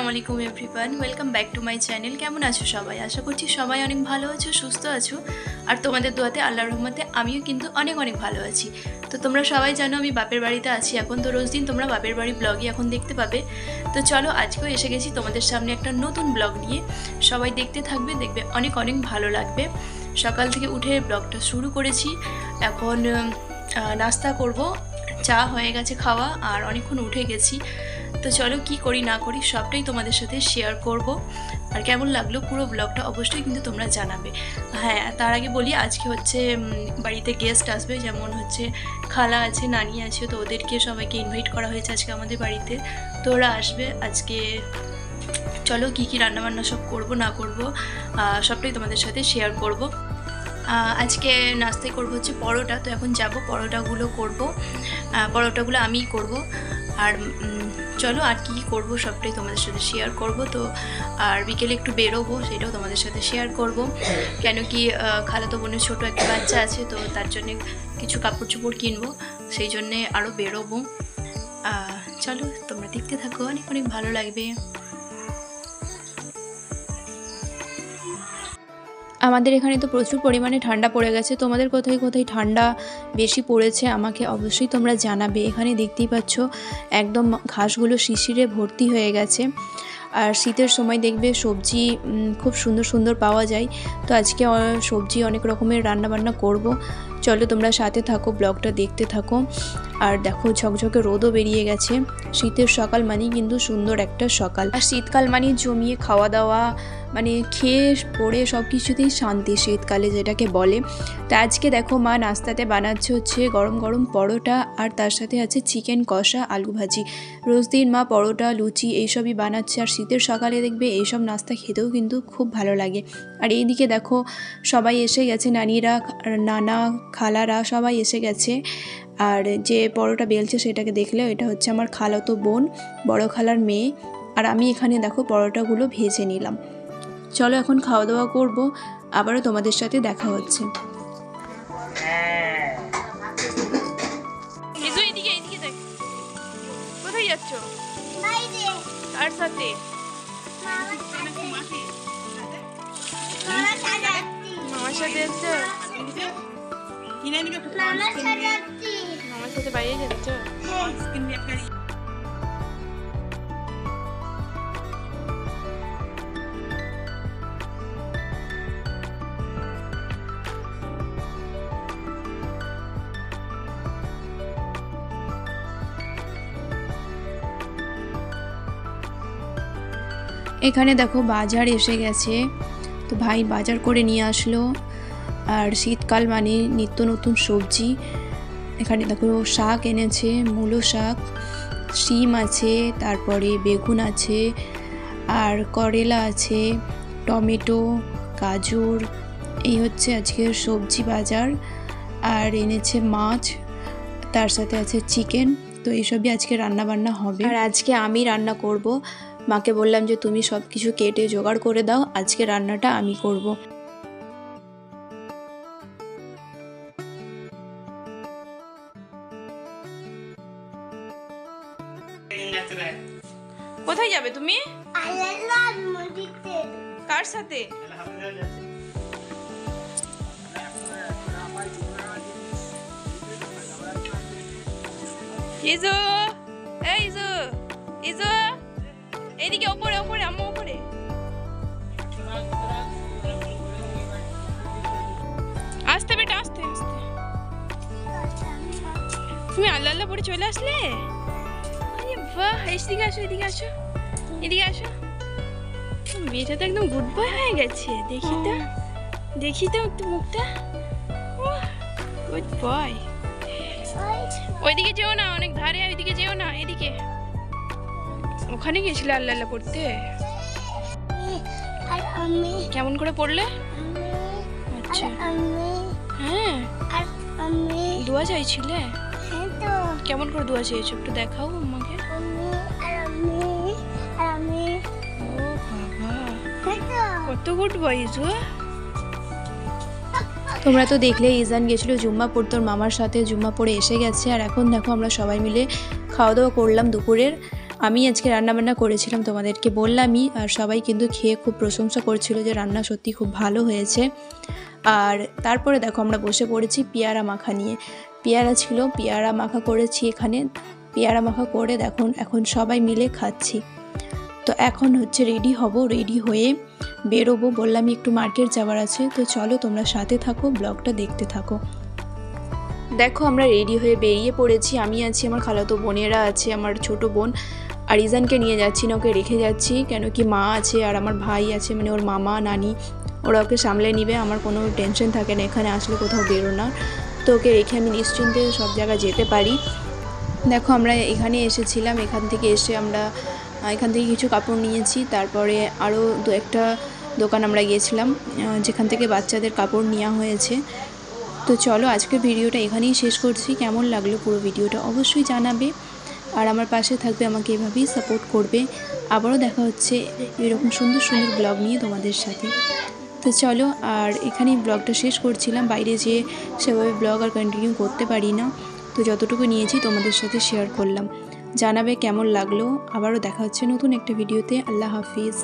আসসালামু আলাইকুম everyone, welcome back to my channel. কেমন আছো সবাই? আশা করছি সবাই অনেক ভালো আছো, সুস্থ আছো। আর তোমাদের দোয়াতে আল্লাহর রহমতে আমিও কিন্তু অনেক অনেক ভালো আছি। তো তোমরা সবাই জানো আমি বাপের বাড়িতে আছি এখন, তো রোজ দিন তোমরা বাপের বাড়ি ব্লগই এখন দেখতে পাবে। তো চলো আজকেও এসে গেছি তোমাদের সামনে একটা নতুন ব্লগ নিয়ে। সবাই দেখতে থাকবে, দেখবে অনেক অনেক ভালো লাগবে। সকাল থেকে উঠে ব্লগটা শুরু করেছি। এখন নাস্তা করব, চা হয়ে গেছে খাওয়া, আর অনেকক্ষণ উঠে গেছি। তো চলো কি করি না করি সবটাই তোমাদের সাথে শেয়ার করব। আর কেমন লাগলো পুরো ব্লগটা অবশ্যই কিন্তু তোমরা জানাবে। হ্যাঁ, তার আগে বলি আজকে হচ্ছে বাড়িতে গেস্ট আসবে, যেমন হচ্ছে খালা আছে, নানি আছে, তো ওদেরকে সবাইকে ইনভাইট করা হয়েছে আজকে আমাদের বাড়িতে। তো ওরা আসবে আজকে। চলো কী কী রান্নাবান্না সব করব না করব সবটাই তোমাদের সাথে শেয়ার করব। আজকে নাস্তায় করব হচ্ছে পরোটা। তো এখন যাব পরোটাগুলো করব, পরোটাগুলো আমিই করব। আর চলো আর কী করব সবটাই তোমাদের সাথে শেয়ার করব। তো আর বিকেলে একটু বেরোবো, সেটাও তোমাদের সাথে শেয়ার করব। কেন কি খালাতো বোনের ছোটো একটা বাচ্চা আছে, তো তার জন্যে কিছু কাপড় চোপড় কিনবো, সেই জন্যে আরও বেরোবো। চলো তোমরা দেখতে থাকো, অনেক অনেক ভালো লাগবে। আমাদের এখানে তো প্রচুর পরিমাণে ঠান্ডা পড়ে গেছে। তোমাদের কোথায় কোথায় ঠান্ডা বেশি পড়েছে আমাকে অবশ্যই তোমরা জানাবে। এখানে দেখতেই পাচ্ছ একদম ঘাসগুলো শিশিরে ভর্তি হয়ে গেছে। আর শীতের সময় দেখবে সবজি খুব সুন্দর সুন্দর পাওয়া যায়। তো আজকে সবজি অনেক রকমের রান্নাবান্না করব। চলো তোমরা সাথে থাকো, ব্লগটা দেখতে থাকো। আর দেখো ঝকঝকে রোদও বেরিয়ে গেছে। শীতের সকাল মানেই কিন্তু সুন্দর একটা সকাল। আর শীতকাল মানে জমিয়ে খাওয়া দাওয়া, মানে খেয়ে পড়ে সব কিছুতেই শান্তি শীতকালে যেটাকে বলে। তো আজকে দেখো মা নাস্তাতে বানাচ্ছে হচ্ছে গরম গরম পরোটা, আর তার সাথে আছে চিকেন কষা, আলু ভাজি। রোজ দিন মা পরোটা লুচি এইসবই বানাচ্ছে, আর শীতের সকালে দেখবে এইসব নাস্তা খেতেও কিন্তু খুব ভালো লাগে। আর এইদিকে দেখো সবাই এসে গেছে, নানিরা, নানা, খালারা সবাই এসে গেছে। আর যে পরোটা বেলছে সেটাকে দেখলে এটা হচ্ছে আমার খালাতো বোন, বড় খালার মেয়ে। আর আমি এখানে দেখো পরোটাগুলো ভেজে নিলাম। চলো এখন খাওয়া দাওয়া করবো, আবারও তোমাদের সাথে দেখা হচ্ছে। কোথায় যাচ্ছ? কার সাথে? মামার সাথে যাচ্ছ? মামার সাথে বাইরে যাচ্ছ? এখানে দেখো বাজার এসে গেছে, তো ভাই বাজার করে নিয়ে আসলো। আর শীতকাল মানে নিত্য নতুন সবজি। এখানে দেখো শাক এনেছে, মূলো শাক, শিম আছে, তারপরে বেগুন আছে, আর করলা আছে, টমেটো, গাজর। এই হচ্ছে আজকের সবজি বাজার। আর এনেছে মাছ, তার সাথে আছে চিকেন। তো এইসবই আজকে রান্না বান্না হবে। আর আজকে আমি রান্না করব। মাকে বললাম যে তুমি সব কিছু কেটে জোগাড় করে দাও, আজকে রান্নাটা আমি করব। কোথায় যাবে তুমি? কার সাথে? ইজু, এই ইজু, ইজু, এইদিকে ওপরে ওপরে, আম্মু ওপরে। আসতে বেটা, আসতে আসতে। তুমি আল্লাহ আল্লাহ পরে চলে আসলে? আরে বাহ, এদিকে আসো, এদিকে আসো, এদিকে আসো। মেয়েটা তো একদম গুড বয় হয়ে গেছে। দেখি তো, দেখি তো একটু মুখটা। Good boy. ওইদিকে যেও না, অনেক ধারে, ওইদিকে যেও না, এদিকে। ওখানে গেছিলে আল্লাহ আল্লাহ পড়তে? কেমন করে পড়লে? আচ্ছা, হ্যাঁ, দোয়া চাইছিলে? কেমন করে দোয়া চেয়েছো একটু দেখাও আমাকে। ও বাবা, কত গুড বয় ইজু। তোমরা তো দেখলে ইজান গেছিলো জুম্মা পড়তে ওর মামার সাথে, জুম্মা পড়ে এসে গেছে। আর এখন দেখো আমরা সবাই মিলে খাওয়া দাওয়া করলাম দুপুরের। আমি আজকে রান্নাবান্না করেছিলাম, তোমাদেরকে বললামই, আর সবাই কিন্তু খেয়ে খুব প্রশংসা করছিল যে রান্না সত্যি খুব ভালো হয়েছে। আর তারপরে দেখো আমরা বসে পড়েছি পেয়ারা মাখা নিয়ে। পেয়ারা ছিল, পেয়ারা মাখা করেছি এখানে। পেয়ারা মাখা করে দেখো এখন সবাই মিলে খাচ্ছি। তো এখন হচ্ছে রেডি হব, রেডি হয়ে বেরোবো, বললামই একটু মার্কেট যাওয়ার আছে। তো চলো তোমরা সাথে থাকো, ব্লগটা দেখতে থাকো। দেখো আমরা রেডি হয়ে বেরিয়ে পড়েছি। আমি আছি, আমার খালাতো বোনেরা আছে, আমার ছোট বোন আর ইজানকে নিয়ে যাচ্ছি না, ওকে রেখে যাচ্ছি, কেন কি মা আছে আর আমার ভাই আছে, মানে ওর মামা নানি, ওরা ওকে সামলে নিবে। আমার কোনো টেনশন থাকে না এখানে আসলে কোথাও বেরোনোর। তো ওকে রেখে আমি নিশ্চিন্তে সব জায়গায় যেতে পারি। দেখো আমরা এখানে এসেছিলাম, এখান থেকে এসে আমরা এখান থেকে কিছু কাপড় নিয়েছি। তারপরে আরও দু একটা দোকান আমরা গিয়েছিলাম যেখান থেকে বাচ্চাদের কাপড় নেওয়া হয়েছে। তো চলো আজকের ভিডিওটা এখানেই শেষ করছি। কেমন লাগলো পুরো ভিডিওটা অবশ্যই জানাবে, আর আমার পাশে থাকবে, আমাকে এভাবেই সাপোর্ট করবে। আবারও দেখা হচ্ছে এরকম সুন্দর সুন্দর ব্লগ নিয়ে তোমাদের সাথে। তো চলো, আর এখানেই ব্লগটা শেষ করছিলাম। বাইরে যেয়ে সেভাবে ব্লগ আর কন্টিনিউ করতে পারি না, তো যতটুকু নিয়েছি তোমাদের সাথে শেয়ার করলাম। জানাবে কেমন লাগলো। আবারও দেখা হচ্ছে নতুন একটা ভিডিওতে। আল্লাহ হাফিজ।